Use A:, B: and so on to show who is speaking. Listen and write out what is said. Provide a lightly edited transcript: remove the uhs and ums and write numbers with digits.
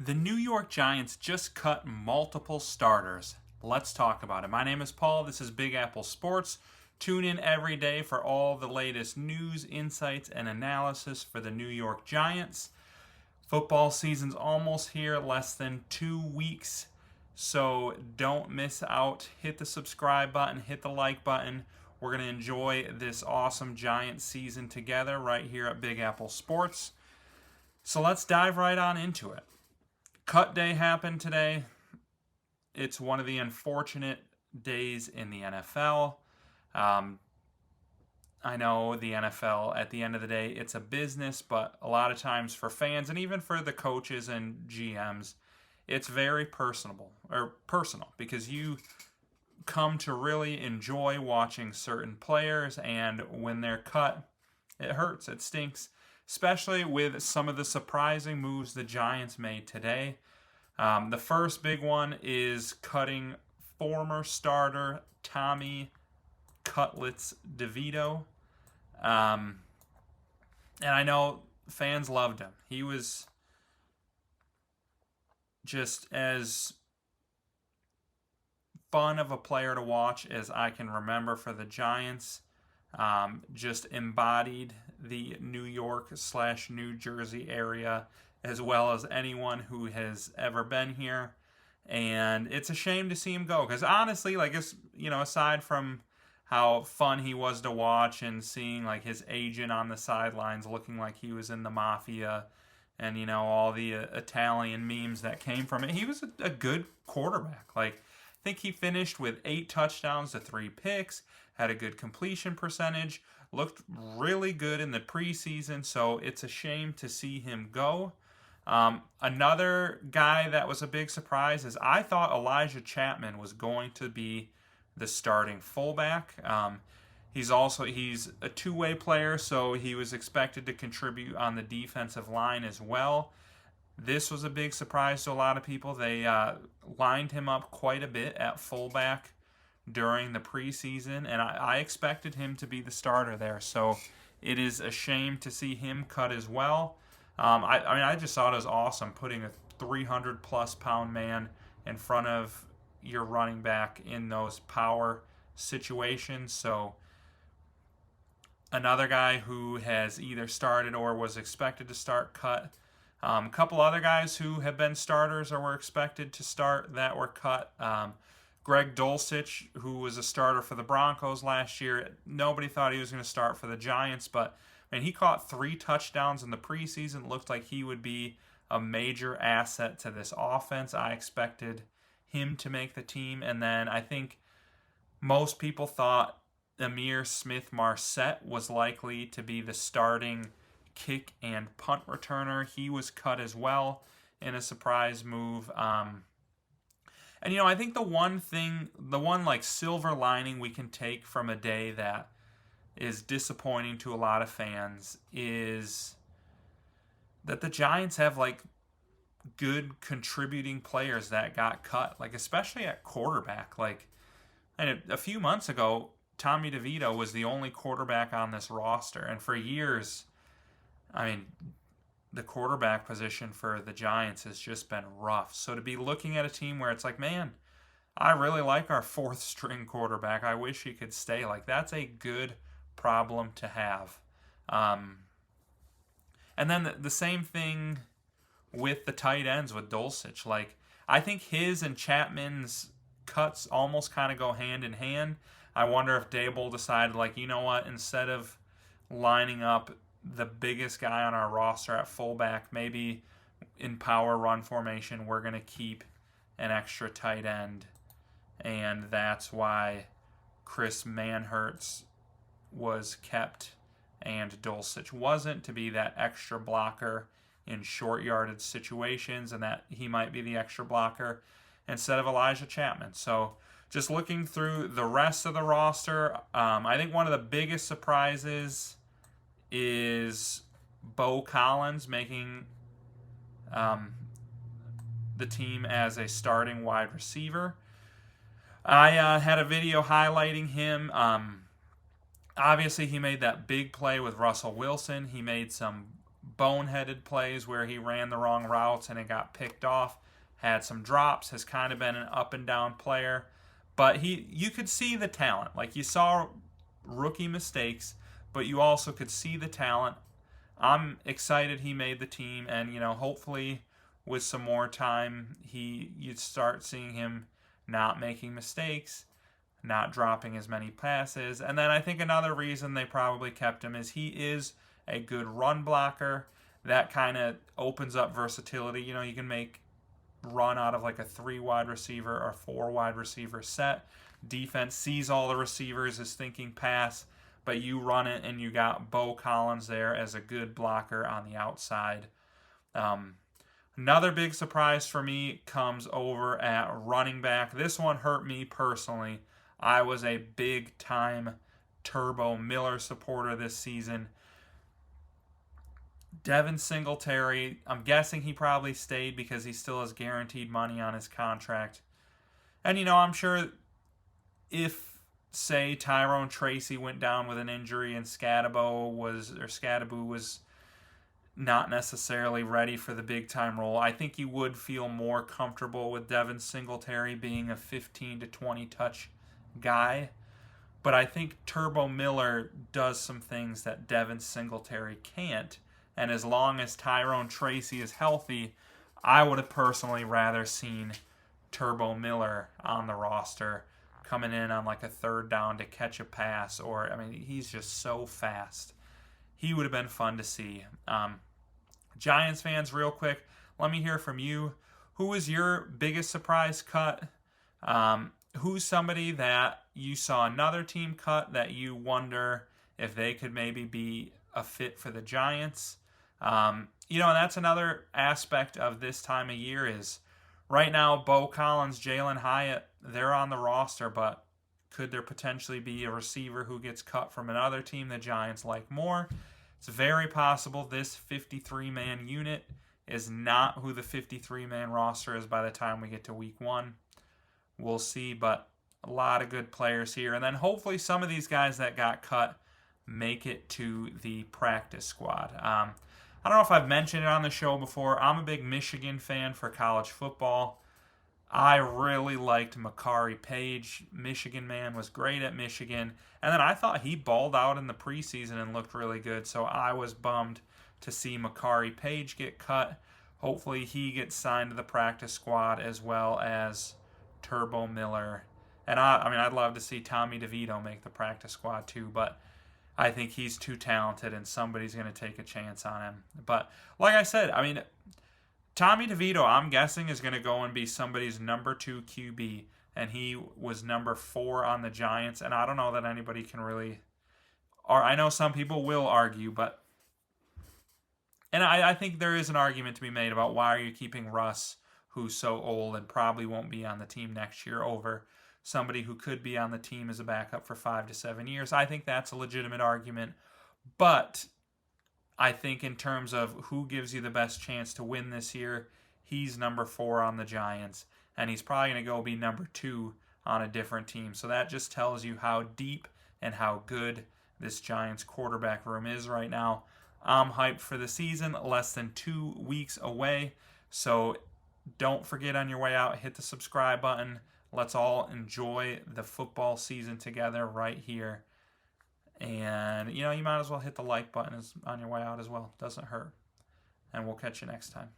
A: The New York Giants just cut multiple starters. Let's talk about it. My name is Paul. This is Big Apple Sports. Tune in every day for all the latest news, insights, and analysis for the New York Giants. Football season's almost here, less than 2 weeks. So don't miss out. Hit the subscribe button, hit the like button. We're going to enjoy this awesome Giants season together right here at Big Apple Sports. So let's dive right on into it. Cut day happened today. It's one of the unfortunate days in the NFL. I know the NFL, at the end of the day, it's a business, but a lot of times for fans and even for the coaches and GMs, it's very personal because you come to really enjoy watching certain players, and when they're cut, it hurts, it stinks, especially with some of the surprising moves the Giants made today. The first big one is cutting former starter Tommy Cutlets DeVito. And I know fans loved him. He was just as fun of a player to watch as I can remember for the Giants. Just embodied the New York/New Jersey area as well as anyone who has ever been here. And it's a shame to see him go because honestly, aside from how fun he was to watch and seeing like his agent on the sidelines looking like he was in the mafia and all the Italian memes that came from it, he was a good quarterback. I think he finished with 8 touchdowns to 3 picks, had a good completion percentage, looked really good in the preseason, so it's a shame to see him go. Another guy that was a big surprise is I thought Elijah Chapman was going to be the starting fullback. He's a two-way player, so he was expected to contribute on the defensive line as well. This was a big surprise to a lot of people. They lined him up quite a bit at fullback during the preseason, and I expected him to be the starter there. So it is a shame to see him cut as well. I just thought it was awesome putting a 300-plus pound man in front of your running back in those power situations. So another guy who has either started or was expected to start cut. A couple other guys who have been starters or were expected to start that were cut. Greg Dulcich, who was a starter for the Broncos last year. Nobody thought he was going to start for the Giants, but he caught 3 touchdowns in the preseason. Looked like he would be a major asset to this offense. I expected him to make the team. And then I think most people thought Amir Smith-Marset was likely to be the starting kick and punt returner. He was cut as well in a surprise move. And I think the one silver lining we can take from a day that is disappointing to a lot of fans is that the Giants have good contributing players that got cut, especially at quarterback. And a few months ago, Tommy DeVito was the only quarterback on this roster, and for years, the quarterback position for the Giants has just been rough. So to be looking at a team where it's man, I really like our 4th string quarterback. I wish he could stay. That's a good problem to have. And then the same thing with the tight ends with Dulcich. I think his and Chapman's cuts almost kind of go hand in hand. I wonder if Dable decided, instead of lining up the biggest guy on our roster at fullback, maybe in power run formation, we're going to keep an extra tight end. And that's why Chris Manhertz was kept and Dulcich wasn't, to be that extra blocker in short yardage situations, and that he might be the extra blocker instead of Elijah Chapman. So just looking through the rest of the roster, I think one of the biggest surprises is Bo Collins making the team as a starting wide receiver. I had a video highlighting him. Obviously, he made that big play with Russell Wilson. He made some boneheaded plays where he ran the wrong routes and it got picked off. Had some drops, has kind of been an up and down player. But you could see the talent. Like, you saw rookie mistakes, but you also could see the talent. I'm excited he made the team, and hopefully with some more time, you'd start seeing him not making mistakes, not dropping as many passes. And then I think another reason they probably kept him is he is a good run blocker. That kind of opens up versatility. You can make run out of like a 3 wide receiver or 4 wide receiver set. Defense sees all the receivers, is thinking pass, but you run it, and you got Bo Collins there as a good blocker on the outside. Another big surprise for me comes over at running back. This one hurt me personally. I was a big-time Turbo Miller supporter this season. Devin Singletary, I'm guessing he probably stayed because he still has guaranteed money on his contract. And, I'm sure if, say, Tyrone Tracy went down with an injury and Scadaboo was not necessarily ready for the big-time role, I think you would feel more comfortable with Devin Singletary being a 15 to 20 touch guy. But I think Turbo Miller does some things that Devin Singletary can't. And as long as Tyrone Tracy is healthy, I would have personally rather seen Turbo Miller on the roster coming in on like a 3rd down to catch a pass. He's just so fast. He would have been fun to see. Giants fans, real quick, let me hear from you. Who was your biggest surprise cut? Who's somebody that you saw another team cut that you wonder if they could maybe be a fit for the Giants? And that's another aspect of this time of year is right now, Bo Collins, Jalen Hyatt, they're on the roster, but could there potentially be a receiver who gets cut from another team the Giants like more? It's very possible this 53-man unit is not who the 53-man roster is by the time we get to week 1. We'll see, but a lot of good players here. And then hopefully some of these guys that got cut make it to the practice squad. I don't know if I've mentioned it on the show before. I'm a big Michigan fan for college football. I really liked Makari Page. Michigan man was great at Michigan. And then I thought he balled out in the preseason and looked really good. So I was bummed to see Makari Page get cut. Hopefully he gets signed to the practice squad as well as Turbo Miller. And I'd love to see Tommy DeVito make the practice squad too, but I think he's too talented and somebody's going to take a chance on him. But like I said, Tommy DeVito, I'm guessing, is going to go and be somebody's number 2 QB, and he was number 4 on the Giants, and I don't know that anybody can really, or I know some people will argue, but, and I think there is an argument to be made about why are you keeping Russ, who's so old and probably won't be on the team next year, over somebody who could be on the team as a backup for 5 to 7 years. I think that's a legitimate argument, but I think in terms of who gives you the best chance to win this year, he's number 4 on the Giants, and he's probably going to go be number 2 on a different team. So that just tells you how deep and how good this Giants quarterback room is right now. I'm hyped for the season, less than 2 weeks away, so don't forget on your way out, hit the subscribe button. Let's all enjoy the football season together right here. And, you might as well hit the like button on your way out as well. Doesn't hurt. And we'll catch you next time.